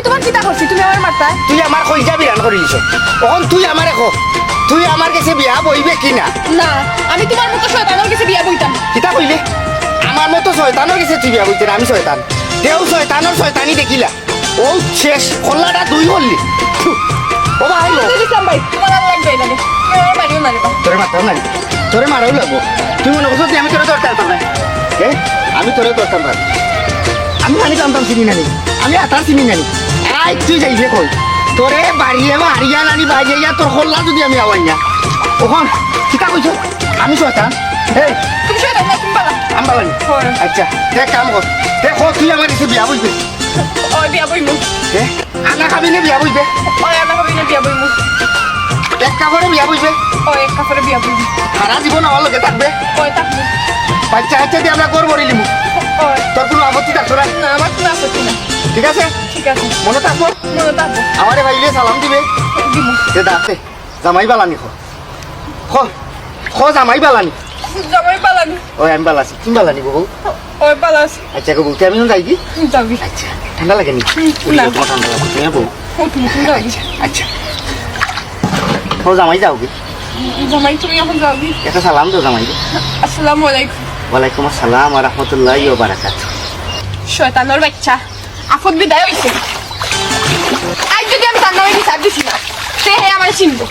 তোমার চিন্তা করছি তুমি আমার মারতা তুই আমার কইজা বিরান করে দিছ তখন তুই আমারে কো তুই আমার কাছে বিয়া বইবে কিনা না আমি তোমার মতো শয়তানের কাছে বিয়া বইতাম কিতা কইলে আমার মতো শয়তানের কাছে তুই বিয়া বইতে না আমি শয়তান দেও শয়তানের শয়তানি দেখিলা ও শেষ খোল্লাটা দুই হল্লি ও ভাই লো ইসলাম ভাই তোমার আর লাগবে না তুমি আমার মারিও না রে বাবা। তোরে মারতাম না তোরে মারাও লাগবো তুই মনে করছো আমি তোরে দরকার পারতাম না আমি তোরে দরকার পার আমি জানি জানতাম চিনি নানি আমি আতার চিনি নানি আই তুই যাইবে কই তোরে বাড়িয়ে হারিয়া নানি বাজিয়া তোর খোল্লা যদি আমি আওয়াই না ওখান কিতা কইছো আমি শয়তান এই তুমি শয়তান না তুমি বালা আমবালানি হয়। আচ্ছা দেখ কাম কর দেখো তুই আমার কাছে বিয়া বুঝবে ওই বিয়া বইমু আনা খাবি না বিয়া বুঝবে ওই আমার হবে না বিয়া বইমু এক কাপড়ে বিয়া বুঝবে ওই এক কাপড়ে বিয়া বইমু সারা জীবন আমার লগে থাকবে ওই থাকবো বাচ্চা বাচ্চা দিয়ে আমরা গড় বড়ি লিমু ওই তোর কোনো আপত্তি থাকতো না না আমার কোনো আপত্তি না ঠিক আছে ঠিক আছে মনে থাকবো মনে থাকবো আমারে ভাইলে সালাম দিবে দিমু যে দাঁতে জামাই বালানি খো জামাই বালানি জামাই পালানি ওই আমি বালাছি তুমি বালানি বহু ওই পালাস আচ্ছা গো বলতে আমি যাই কি যাবি আচ্ছা ঠান্ডা লাগে নি না। তোমার ঠান্ডা লাগে তুমি বউ ও তুমি যাবি আচ্ছা খো জামাই যাও কি জামাই তুমি এখন যাবি একটা সালাম দাও জামাই আসসালামু আলাইকুম ওয়ালাইকুম আসসালাম ওয়া রাহমাতুল্লাহি ওয়া বারাকাতুহু শয়তানের বাচ্চা আফত বিদায় হইছে আজ যদি আমি তার নামে বিচার দিছি না সে হে আমার চিনবো